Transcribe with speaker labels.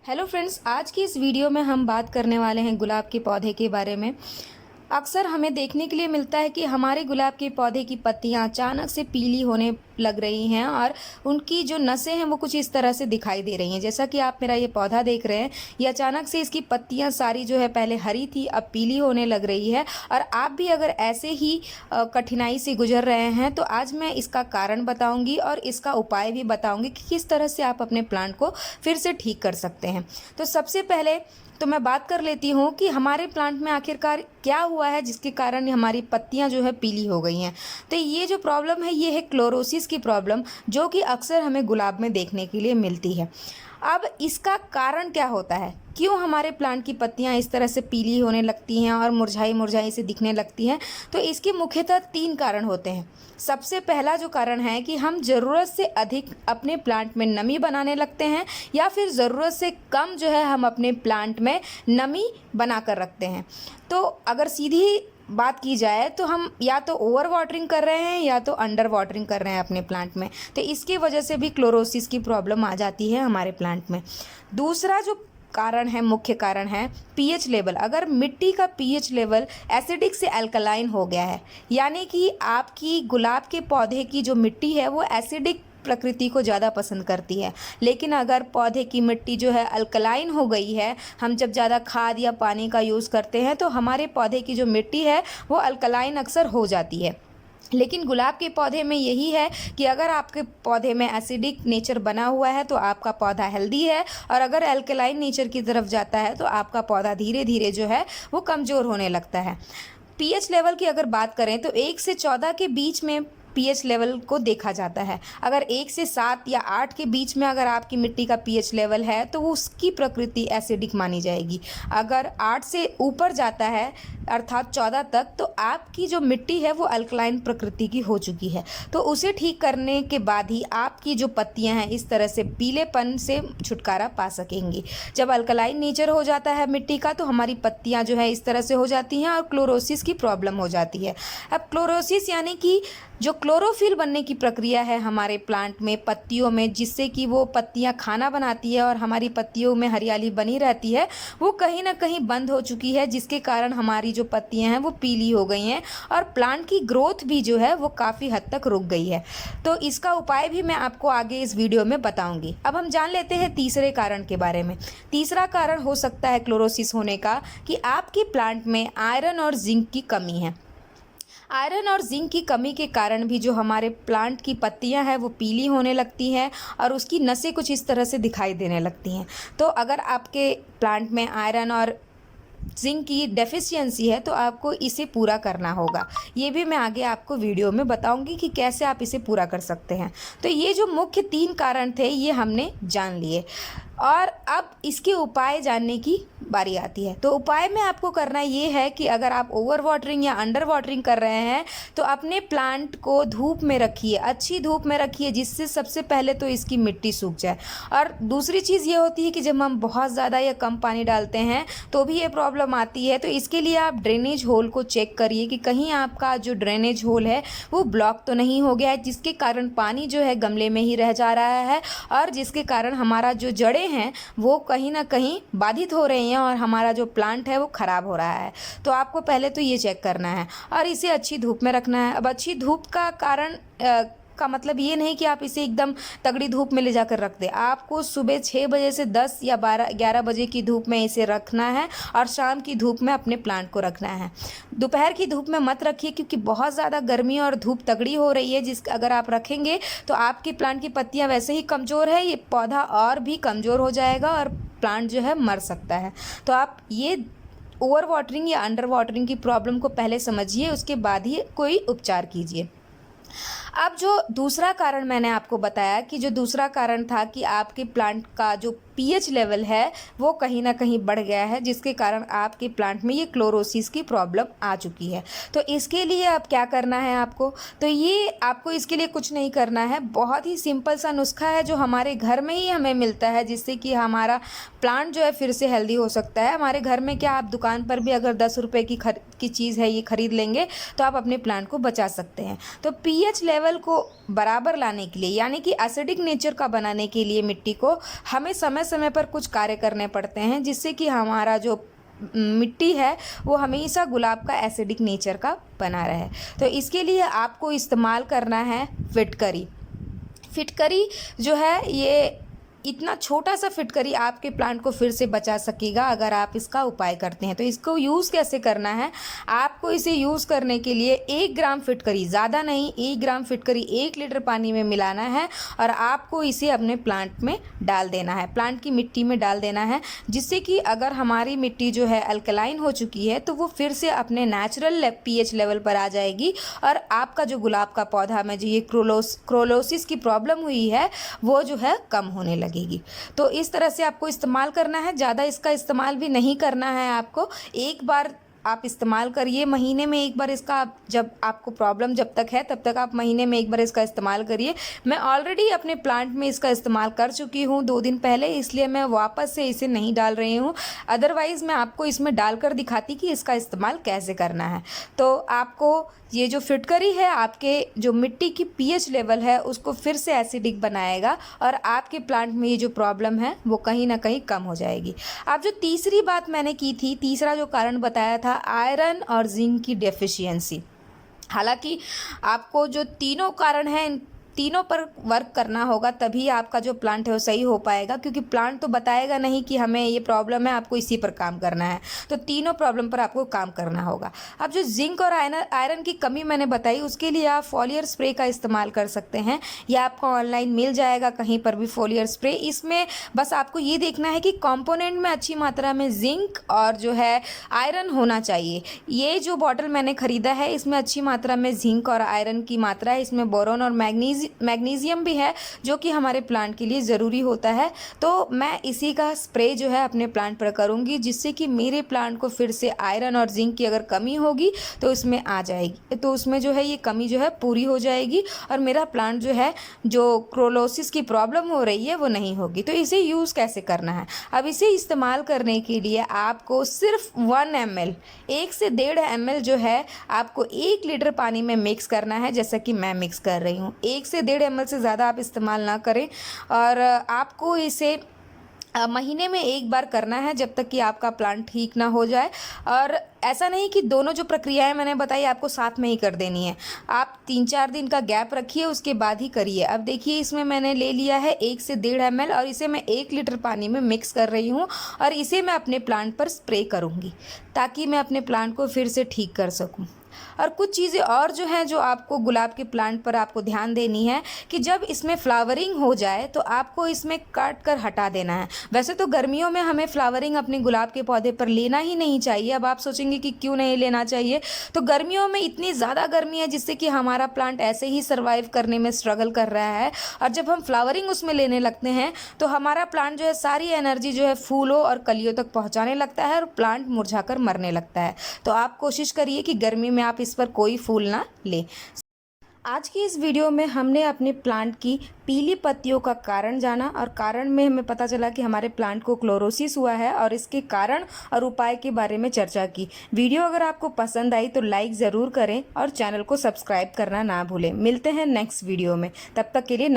Speaker 1: Hello friends, आज की इस वीडियो में हम बात करने वाले हैं गुलाब के पौधे के बारे में। अक्सर हमें देखने के लिए मिलता है कि हमारे गुलाब के पौधे की पत्तियां अचानक से पीली होने लग रही हैं और उनकी जो नसें हैं वो कुछ इस तरह से दिखाई दे रही हैं। जैसा कि आप मेरा ये पौधा देख रहे हैं, ये अचानक से इसकी पत्तियां सारी जो है पहले हरी थी, अब पीली होने लग रही है। और आप भी अगर ऐसे ही कठिनाई से गुजर रहे हैं तो आज मैं इसका कारण बताऊंगी और इसका उपाय भी बताऊंगी कि किस तरह से आप अपने प्लांट को फिर से ठीक कर सकते हैं। तो सबसे पहले तो मैं बात कर लेती हूँ कि हमारे प्लांट में आखिरकार क्या हुआ है जिसके कारण हमारी पत्तियां जो है पीली हो गई हैं। तो ये जो प्रॉब्लम है ये है क्लोरोसिस की प्रॉब्लम, जो कि अक्सर हमें गुलाब में देखने के लिए मिलती है। अब इसका कारण क्या होता है, क्यों हमारे प्लांट की पत्तियां इस तरह से पीली होने लगती हैं और मुरझाई मुरझाई से दिखने लगती हैं? तो इसके मुख्यतः 3 कारण होते हैं। सबसे पहला जो कारण है कि हम ज़रूरत से अधिक अपने प्लांट में नमी बनाने लगते हैं, या फिर ज़रूरत से कम जो है हम अपने प्लांट में नमी बना कर रखते हैं। तो अगर सीधी बात की जाए तो हम या तो ओवर वाटरिंग कर रहे हैं या तो अंडर वाटरिंग कर रहे हैं अपने प्लांट में, तो इसकी वजह से भी क्लोरोसिस की प्रॉब्लम आ जाती है हमारे प्लांट में। दूसरा जो कारण है, मुख्य कारण है पीएच लेवल। अगर मिट्टी का पीएच लेवल एसिडिक से अल्कलाइन हो गया है, यानी कि आपकी गुलाब के पौधे की जो मिट्टी है वो एसिडिक प्रकृति को ज़्यादा पसंद करती है, लेकिन अगर पौधे की मिट्टी जो है अल्कलाइन हो गई है, हम जब ज़्यादा खाद या पानी का यूज़ करते हैं तो हमारे पौधे की जो मिट्टी है वो अल्कलाइन अक्सर हो जाती है। लेकिन गुलाब के पौधे में यही है कि अगर आपके पौधे में एसिडिक नेचर बना हुआ है तो आपका पौधा हेल्दी है, और अगर अल्कलाइन नेचर की तरफ जाता है तो आपका पौधा धीरे धीरे जो है वो कमज़ोर होने लगता है। पीएच लेवल की अगर बात करें तो 1 से 14 के बीच में पीएच लेवल को देखा जाता है। अगर 1 से 7 या 8 के बीच में अगर आपकी मिट्टी का पीएच लेवल है तो वो उसकी प्रकृति एसिडिक मानी जाएगी। अगर 8 से ऊपर जाता है अर्थात 14 तक, तो आपकी जो मिट्टी है वो अल्कलाइन प्रकृति की हो चुकी है। तो उसे ठीक करने के बाद ही आपकी जो पत्तियां हैं इस तरह से पीलेपन से छुटकारा पा सकेंगी। जब अल्कलाइन नेचर हो जाता है मिट्टी का तो हमारी पत्तियां जो है इस तरह से हो जाती हैं और क्लोरोसिस की प्रॉब्लम हो जाती है। अब क्लोरोसिस यानी कि जो क्लोरोफिल बनने की प्रक्रिया है हमारे प्लांट में पत्तियों में, जिससे कि वो पत्तियां खाना बनाती है और हमारी पत्तियों में हरियाली बनी रहती है, वो कहीं ना कहीं बंद हो चुकी है, जिसके कारण हमारी जो पत्तियां हैं वो पीली हो गई हैं और प्लांट की ग्रोथ भी जो है वो काफ़ी हद तक रुक गई है। तो इसका उपाय भी मैं आपको आगे इस वीडियो में बताऊंगी। अब हम जान लेते हैं तीसरे कारण के बारे में। तीसरा कारण हो सकता है क्लोरोसिस होने का कि आपके प्लांट में आयरन और जिंक की कमी है। आयरन और जिंक की कमी के कारण भी जो हमारे प्लांट की पत्तियां हैं वो पीली होने लगती हैं और उसकी नसें कुछ इस तरह से दिखाई देने लगती हैं। तो अगर आपके प्लांट में आयरन और जिंक की डेफिशिएंसी है तो आपको इसे पूरा करना होगा। ये भी मैं आगे आपको वीडियो में बताऊंगी कि कैसे आप इसे पूरा कर सकते हैं। तो ये जो मुख्य 3 कारण थे ये हमने जान लिए, और अब इसके उपाय जानने की बारी आती है। तो उपाय में आपको करना ये है कि अगर आप ओवर वाटरिंग या अंडर वाटरिंग कर रहे हैं तो अपने प्लांट को धूप में रखिए, अच्छी धूप में रखिए, जिससे सबसे पहले तो इसकी मिट्टी सूख जाए। और दूसरी चीज़ ये होती है कि जब हम बहुत ज़्यादा या कम पानी डालते हैं तो भी ये प्रॉब्लम आती है। तो इसके लिए आप ड्रेनेज होल को चेक करिए कि कहीं आपका जो ड्रेनेज होल है वो ब्लॉक तो नहीं हो गया है, जिसके कारण पानी जो है गमले में ही रह जा रहा है और जिसके कारण हमारा जो जड़ें हैं वो कहीं ना कहीं बाधित हो रही हैं और हमारा जो प्लांट है वो ख़राब हो रहा है। तो आपको पहले तो ये चेक करना है और इसे अच्छी धूप में रखना है। अब अच्छी धूप का कारण का मतलब ये नहीं कि आप इसे एकदम तगड़ी धूप में ले जाकर रख दें। आपको सुबह 6 बजे से 10 या 11 बजे की धूप में इसे रखना है और शाम की धूप में अपने प्लांट को रखना है। दोपहर की धूप में मत रखिए, क्योंकि बहुत ज़्यादा गर्मी और धूप तगड़ी हो रही है, अगर आप रखेंगे तो आपकी प्लांट की पत्तियाँ वैसे ही कमज़ोर है, ये पौधा और भी कमज़ोर हो जाएगा और प्लांट जो है मर सकता है। तो आप ये ओवर वाटरिंग या अंडर वाटरिंग की प्रॉब्लम को पहले समझिए, उसके बाद ही कोई उपचार कीजिए। अब जो दूसरा कारण मैंने आपको बताया कि जो दूसरा कारण था कि आपके प्लांट का जो पीएच लेवल है वो कहीं ना कहीं बढ़ गया है, जिसके कारण आपके प्लांट में ये क्लोरोसिस की प्रॉब्लम आ चुकी है। तो इसके लिए अब क्या करना है आपको, तो ये आपको इसके लिए कुछ नहीं करना है, बहुत ही सिंपल सा नुस्खा है जो हमारे घर में ही हमें मिलता है, जिससे कि हमारा प्लांट जो है फिर से हेल्दी हो सकता है। हमारे घर में क्या, आप दुकान पर भी अगर 10 रुपये की चीज़ है ये ख़रीद लेंगे तो आप अपने प्लांट को बचा सकते हैं। तो पीएच लेवल लेवल को बराबर लाने के लिए, यानी कि एसिडिक नेचर का बनाने के लिए मिट्टी को हमें समय समय पर कुछ कार्य करने पड़ते हैं, जिससे कि हमारा जो मिट्टी है वो हमेशा गुलाब का एसिडिक नेचर का बना रहे। तो इसके लिए आपको इस्तेमाल करना है फिटकरी। फिटकरी जो है ये इतना छोटा सा फिटकरी आपके प्लांट को फिर से बचा सकेगा अगर आप इसका उपाय करते हैं। तो इसको यूज़ कैसे करना है, आपको इसे यूज़ करने के लिए 1 ग्राम फिटकरी, ज़्यादा नहीं, 1 ग्राम फिटकरी 1 लीटर पानी में मिलाना है और आपको इसे अपने प्लांट में डाल देना है, प्लांट की मिट्टी में डाल देना है, जिससे कि अगर हमारी मिट्टी जो है अल्कलाइन हो चुकी है तो वो फिर से अपने नेचुरल पीएच लेवल पर आ जाएगी और आपका जो गुलाब का पौधा में जो ये क्रोलोसिस की प्रॉब्लम हुई है वो जो है कम होने लगेगी। तो इस तरह से आपको इस्तेमाल करना है, ज़्यादा इसका इस्तेमाल भी नहीं करना है आपको। एक बार आप इस्तेमाल करिए, महीने में एक बार इसका, जब आपको प्रॉब्लम जब तक है तब तक आप महीने में एक बार इसका इस्तेमाल करिए। मैं ऑलरेडी अपने प्लांट में इसका इस्तेमाल कर चुकी हूँ 2 दिन पहले, इसलिए मैं वापस से इसे नहीं डाल रही हूँ। अदरवाइज़ मैं आपको इसमें डालकर दिखाती कि इसका इस्तेमाल कैसे करना है। तो आपको ये जो फिटकरी है आपके जो मिट्टी की पीएच लेवल है उसको फिर से एसिडिक बनाएगा और आपके प्लांट में ये जो प्रॉब्लम है वो कहीं ना कहीं कम हो जाएगी। अब जो तीसरी बात मैंने की थी, तीसरा जो कारण बताया था, आयरन और जिंक की डेफिशिएंसी। हालांकि आपको जो तीनों कारण हैं इन तीनों पर वर्क करना होगा, तभी आपका जो प्लांट है वो सही हो पाएगा, क्योंकि प्लांट तो बताएगा नहीं कि हमें ये प्रॉब्लम है, आपको इसी पर काम करना है। तो तीनों प्रॉब्लम पर आपको काम करना होगा। अब जो जिंक और आयरन की कमी मैंने बताई, उसके लिए आप फोलियर स्प्रे का इस्तेमाल कर सकते हैं। यह आपको ऑनलाइन मिल जाएगा कहीं पर भी, फोलियर स्प्रे। इसमें बस आपको ये देखना है कि कॉम्पोनेंट में अच्छी मात्रा में जिंक और जो है आयरन होना चाहिए। ये जो बॉटल मैंने ख़रीदा है इसमें अच्छी मात्रा में जिंक और आयरन की मात्रा है, इसमें बोरोन और मैग्नीशियम भी है जो कि हमारे प्लांट के लिए ज़रूरी होता है। तो मैं इसी का स्प्रे जो है अपने प्लांट पर करूँगी, जिससे कि मेरे प्लांट को फिर से आयरन और जिंक की अगर कमी होगी तो इसमें आ जाएगी, तो उसमें जो है ये कमी जो है पूरी हो जाएगी और मेरा प्लांट जो है जो क्रोलोसिस की प्रॉब्लम हो रही है वो नहीं होगी। तो इसे यूज़ कैसे करना है, अब इसे इस्तेमाल करने के लिए आपको सिर्फ 1 ml, 1 से 1.5 ml जो है आपको 1 लीटर पानी में मिक्स करना है, जैसा कि मैं मिक्स कर रही हूँ। 1 से 1.5 ml से ज़्यादा आप इस्तेमाल ना करें और आपको इसे महीने में एक बार करना है जब तक कि आपका प्लांट ठीक ना हो जाए। और ऐसा नहीं कि दोनों जो प्रक्रियाएं मैंने बताई आपको साथ में ही कर देनी है, आप 3-4 दिन का गैप रखिए, उसके बाद ही करिए। अब देखिए इसमें मैंने ले लिया है 1 से 1.5 ml और इसे मैं 1 लीटर पानी में मिक्स कर रही हूँ और इसे मैं अपने प्लांट पर स्प्रे करूँगी ताकि मैं अपने प्लांट को फिर से ठीक कर सकूँ। और कुछ चीज़ें और जो हैं जो आपको गुलाब के प्लांट पर आपको ध्यान देनी है कि जब इसमें फ्लावरिंग हो जाए तो आपको इसमें काट कर हटा देना है। वैसे तो गर्मियों में हमें फ्लावरिंग अपने गुलाब के पौधे पर लेना ही नहीं चाहिए। अब आप सोचेंगे कि क्यों नहीं लेना चाहिए, तो गर्मियों में इतनी ज़्यादा गर्मी है जिससे कि हमारा प्लांट ऐसे ही सर्वाइव करने में स्ट्रगल कर रहा है और जब हम फ्लावरिंग उसमें लेने लगते हैं तो हमारा प्लांट जो है सारी एनर्जी जो है फूलों और कलियों तक पहुँचाने लगता है और प्लांट मुरझाकर मरने लगता है। तो आप कोशिश करिए कि गर्मी में आप इस पर कोई फूल ना ले। आज की इस वीडियो में हमने अपने प्लांट की पीली पत्तियों का कारण जाना और कारण में हमें पता चला कि हमारे प्लांट को क्लोरोसिस हुआ है और इसके कारण और उपाय के बारे में चर्चा की। वीडियो अगर आपको पसंद आई तो लाइक ज़रूर करें और चैनल को सब्सक्राइब करना ना भूलें। मिलते हैं नेक्स्ट वीडियो में, तब तक के लिए नमस्कार।